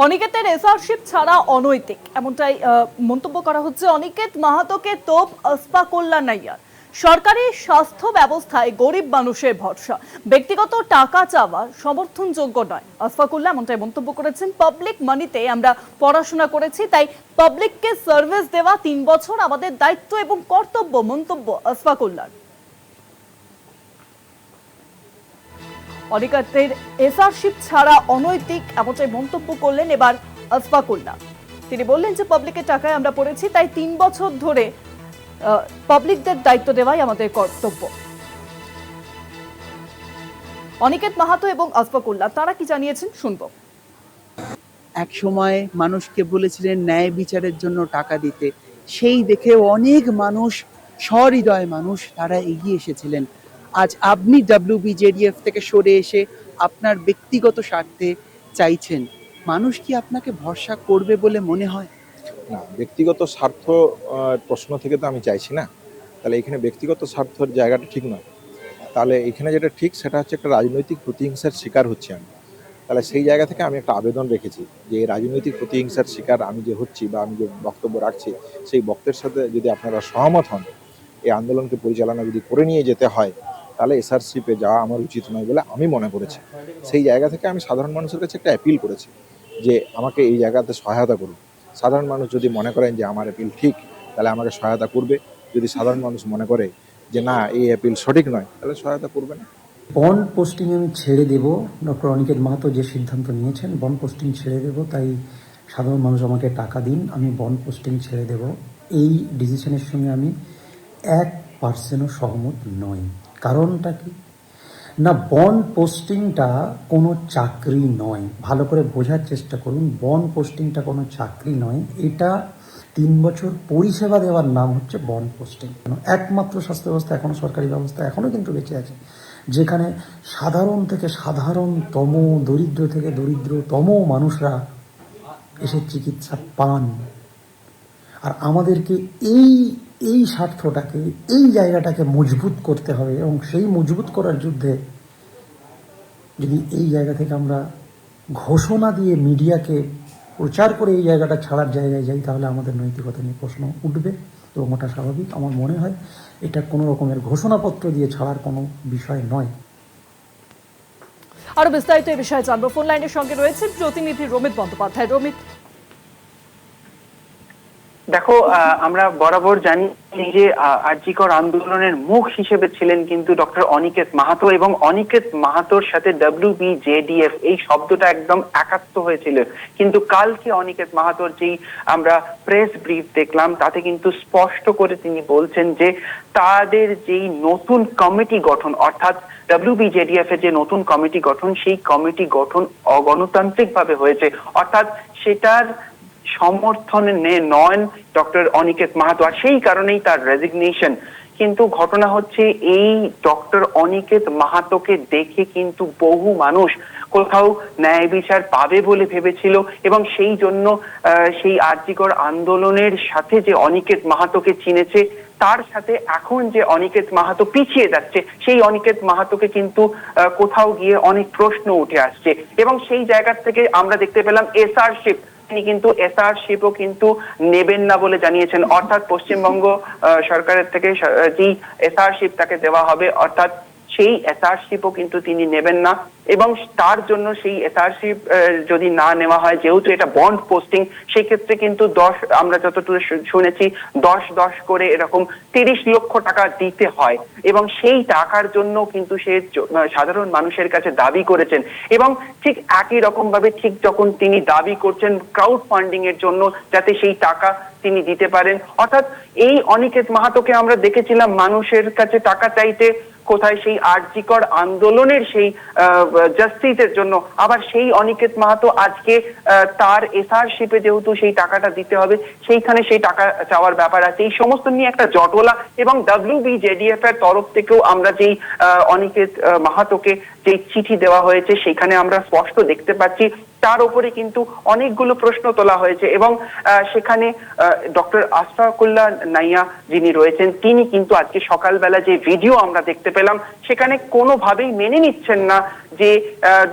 অনিকেতের এসআরশিপ ছাড়া অনৈতিক এমনটাই মন্তব্য করা হচ্ছে। অনিকেত মাহাতোকে তোপ আসফা কল্যাণাইয়ার। সরকারি স্বাস্থ্য ব্যবস্থায় গরিব মানুষের ভরসা, ব্যক্তিগত টাকা চাওয়া সমর্থনযোগ্য নয়। আসফাকুল্লাহ এমনটাই মন্তব্য করেছেন। পাবলিক মানিতে আমরা পড়াশোনা করেছি, তাই পাবলিককে সার্ভিস দেওয়া 3 বছর আমাদের দায়িত্ব এবং কর্তব্য, মন্তব্য আসফাকুল্লাহ। অনিকেতের এসআরশিপ ছাড়া অনৈতিক এমনটাই মন্তব্য করলেন এবার আসফাকুল্লাহ। তিনি বললেন যে পাবলিকের টাকায় আমরা পড়েছি, তাই 3 বছর ধরে পাবলিকদের দায়িত্ব দেওয়াই আমাদের কর্তব্য। অনিকেত মাহাতো এবং আসফাকুল্লাহ তারা কি জানিয়েছেন শুনবো। এক সময় মানুষকে বলেছিলেন ন্যায় বিচারের জন্য টাকা দিতে, সেই দেখে অনেক মানুষ, সহৃদয় মানুষ, তারা এগিয়ে এসেছিলেন। আজ আপনি WBJDF থেকে সরে এসে আপনার ব্যক্তিগত স্বার্থে চাইছেন, মানুষ কি আপনাকে ভরসা করবে বলে মনে হয়? না, ব্যক্তিগত স্বার্থ প্রশ্ন থেকে তো আমি চাইছি না। তাহলে এখানে ব্যক্তিগত স্বার্থের জায়গাটা ঠিক নয়। তাহলে এখানে যেটা ঠিক সেটা হচ্ছে একটা রাজনৈতিক প্রতিহিংসার শিকার হচ্ছি আমি। তাহলে সেই জায়গা থেকে আমি একটা আবেদন রেখেছি যে এই রাজনৈতিক প্রতিহিংসার শিকার আমি যে হচ্ছি বা আমি যে বক্তব্য রাখছি, সেই বক্তব্যের সাথে যদি আপনারা সহমত হন, এই আন্দোলনকে পরিচালনা যদি করে নিয়ে যেতে হয়, তাহলে এসআরসিপে যাওয়া আমার উচিত নয় বলে আমি মনে করেছি। সেই জায়গা থেকে আমি সাধারণ মানুষের কাছে একটা অ্যাপিল করেছি যে আমাকে এই জায়গাতে সহায়তা করুন। সাধারণ মানুষ যদি মনে করেন যে আমার অ্যাপিল ঠিক, তাহলে আমাকে সহায়তা করবে। যদি সাধারণ মানুষ মনে করে যে না, এই অ্যাপিল সঠিক নয়, তাহলে সহায়তা করবে না। বন্ড পোস্টিং আমি ছেড়ে দেব। ডক্টর অনিকেত মাহাতো যে সিদ্ধান্ত নিয়েছেন বন্ড পোস্টিং ছেড়ে দেব, তাই সাধারণ মানুষ আমাকে টাকা দিন, আমি বন্ড পোস্টিং ছেড়ে দেব। এই ডিসিশনের সঙ্গে আমি 1% সহমত নই। কারণটা কি না, বন্ড পোস্টিংটা কোনো চাকরি নয়। ভালো করে বোঝার চেষ্টা করুন, বন্ড পোস্টিংটা কোনো চাকরি নয়। এটা 3 বছর পরিষেবা দেওয়ার নাম হচ্ছে বন্ড পোস্টিং। একমাত্র স্বাস্থ্য ব্যবস্থা এখনও, সরকারি ব্যবস্থা এখনও কিন্তু বেঁচে আছে, যেখানে সাধারণ থেকে সাধারণতম, দরিদ্র থেকে দরিদ্রতম মানুষরা এসে চিকিৎসা পান। আর আমাদেরকে এই স্বার্থটাকে, এই জায়গাটাকে মজবুত করতে হবে, এবং সেই মজবুত করার যুদ্ধে যদি এই জায়গা থেকে আমরা ঘোষণা দিয়ে মিডিয়াকে প্রচার করে এই জায়গাটা ছাড়ার জায়গায় যাই, তাহলে আমাদের নৈতিকতা নিয়ে প্রশ্ন উঠবে, এবং ওটা স্বাভাবিক। আমার মনে হয় এটা কোনো রকমের ঘোষণাপত্র দিয়ে ছাড়ার কোনো বিষয় নয়। আরো বিস্তারিত এই বিষয়ে জানবো। ফোন লাইনের সঙ্গে রয়েছেন প্রতিনিধি রমিত বন্দ্যোপাধ্যায়। রমিত, দেখো, আমরা বরাবর জানি যে আরজিকর আন্দোলনের মুখ হিসেবে ছিলেন কিন্তু ডক্টর অনিকেত মাহাতো, এবং অনিকেত মাহাতোর সাথে WBJDF এই শব্দটা একদম একাত্ম হয়েছিল। কিন্তু কালকে অনিকেত মাহাতোর যেই আমরা প্রেস ব্রিফ দেখলাম, তাতে কিন্তু স্পষ্ট করে তিনি বলছেন যে তাদের যেই নতুন কমিটি গঠন, অর্থাৎ WBJDF এর যে নতুন কমিটি গঠন, সেই কমিটি গঠন অগণতান্ত্রিক ভাবে হয়েছে, অর্থাৎ সেটার সমর্থনে নন ডক্টর অনিকেত মাহাতো, আর সেই কারণেই তার রেজিগনেশন। কিন্তু ঘটনা হচ্ছে এই ডক্টর অনিকেত মাহাতোকে দেখে কিন্তু বহু মানুষ কোথাও ন্যায় বিচার পাবে বলে ভেবেছিল, এবং সেই জন্য সেই আরজিকর আন্দোলনের সাথে যে অনিকেত মাহাতোকে চিনেছে, তার সাথে এখন যে অনিকেত মাহাতো পিছিয়ে যাচ্ছে, সেই অনিকেত মাহাতোকে কিন্তু কোথাও গিয়ে অনেক প্রশ্ন উঠে আসছে। এবং সেই জায়গা থেকে আমরা দেখতে পেলাম এসআরশিপ, তিনি কিন্তু এসআরশিপও কিন্তু নেবেন না বলে জানিয়েছেন। অর্থাৎ পশ্চিমবঙ্গ সরকারের থেকে যেই এসআরশিপ তাকে দেওয়া হবে, অর্থাৎ সেই এসআরশিপও কিন্তু তিনি নেবেন না। এবং তার জন্য সেই এসআরশিপ যদি না নেওয়া হয়, যেহেতু এটা বন্ড পোস্টিং, সেই ক্ষেত্রে কিন্তু আমরা যতটুকু শুনেছি 10 করে এরকম 30 লক্ষ টাকা দিতে হয়, এবং সেই টাকার জন্য কিন্তু সে সাধারণ মানুষের কাছে দাবি করেছেন। এবং ঠিক একই রকম ভাবে ঠিক যখন তিনি দাবি করছেন ক্রাউড ফান্ডিং এর জন্য, যাতে সেই টাকা তিনি দিতে পারেন, অর্থাৎ এই অনিকেত মাহাতোকে আমরা দেখেছিলাম মানুষের কাছে টাকা চাইতে, কোথায় সেই আরজিকর আন্দোলনের সেই জাস্টিসের জন্য। আবার সেই অনিকেত মাহাতো আজকে তার এসআরশিপে যেহেতু সেই টাকাটা দিতে হবে, সেইখানে সেই টাকা চাওয়ার ব্যাপার আছে। এই সমস্ত নিয়ে একটা জটলা, এবং WBJDF এর তরফ থেকেও আমরা যেই অনিকেত মাহাতোকে যে চিঠি দেওয়া হয়েছে, সেখানে আমরা স্পষ্ট দেখতে পাচ্ছি তার উপরে কিন্তু অনেকগুলো প্রশ্ন তোলা হয়েছে এবং সেখানে ডক্টর আশফাকুল্লাহ নাইয়া যিনি রয়েছেন তিনি কিন্তু আজকে সকালবেলা যে ভিডিও আমরা দেখতে পেলাম সেখানে কোনোভাবেই মেনে নিচ্ছেন না যে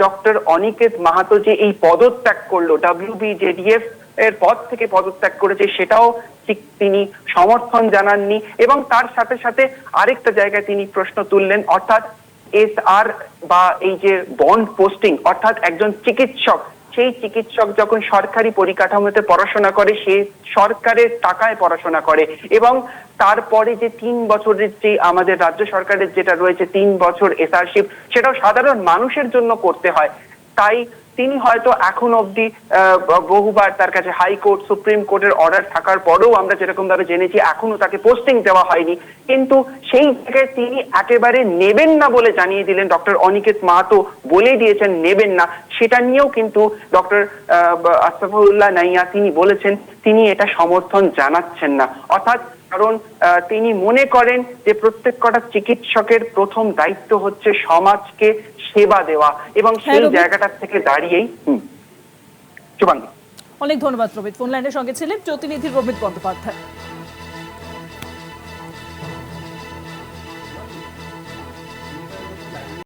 ডক্টর অনিকেত মাহাতো যে এই পদত্যাগ করলো, WBJDF এর পদ থেকে পদত্যাগ করেছে, সেটাও ঠিক তিনি সমর্থন জানাননি। এবং তার সাথে সাথে আরেকটা জায়গায় তিনি প্রশ্ন তুললেন, অর্থাৎ SR বা এই যে বন্ড পোস্টিং, অর্থাৎ একজন চিকিৎসক, সেই চিকিৎসক যখন সরকারি পরিকাঠামোতে পড়াশোনা করে, সে সরকারের টাকায় পড়াশোনা করে এবং তারপরে যে 3 বছরের যে আমাদের রাজ্য সরকারের যেটা রয়েছে 3 বছর এসআরশিপ, সেটাও সাধারণ মানুষের জন্য করতে হয়। তাই তিনি হয়তো এখন অবধি বহুবার তার কাছে হাইকোর্ট, সুপ্রিম কোর্টের অর্ডার থাকার পরেও আমরা যেরকম ভাবে জেনেছি এখনো তাকে পোস্টিং দেওয়া হয়নি, কিন্তু সেই জায়গায় তিনি একেবারে নেবেন না বলে জানিয়ে দিলেন। ডক্টর অনিকেত মাহাতো বলে দিয়েছেন নেবেন না, সেটা নিয়েও কিন্তু ডক্টর আশফাকুল্লাহ নাইয়া তিনি বলেছেন তিনি এটা সমর্থন জানাচ্ছেন না। অর্থাৎ কারণ তিনি মনে করেন যে প্রত্যেক কটা চিকিৎসকের প্রথম দায়িত্ব হচ্ছে সমাজকে সেবা দেওয়া এবং সেই জায়গাটার থেকে দাঁড়িয়েই শুভাঙ্গী। অনেক ধন্যবাদ রবিত, ফোন লাইনের সঙ্গে ছিলেন প্রতিনিধি রবিত বন্দ্যোপাধ্যায়।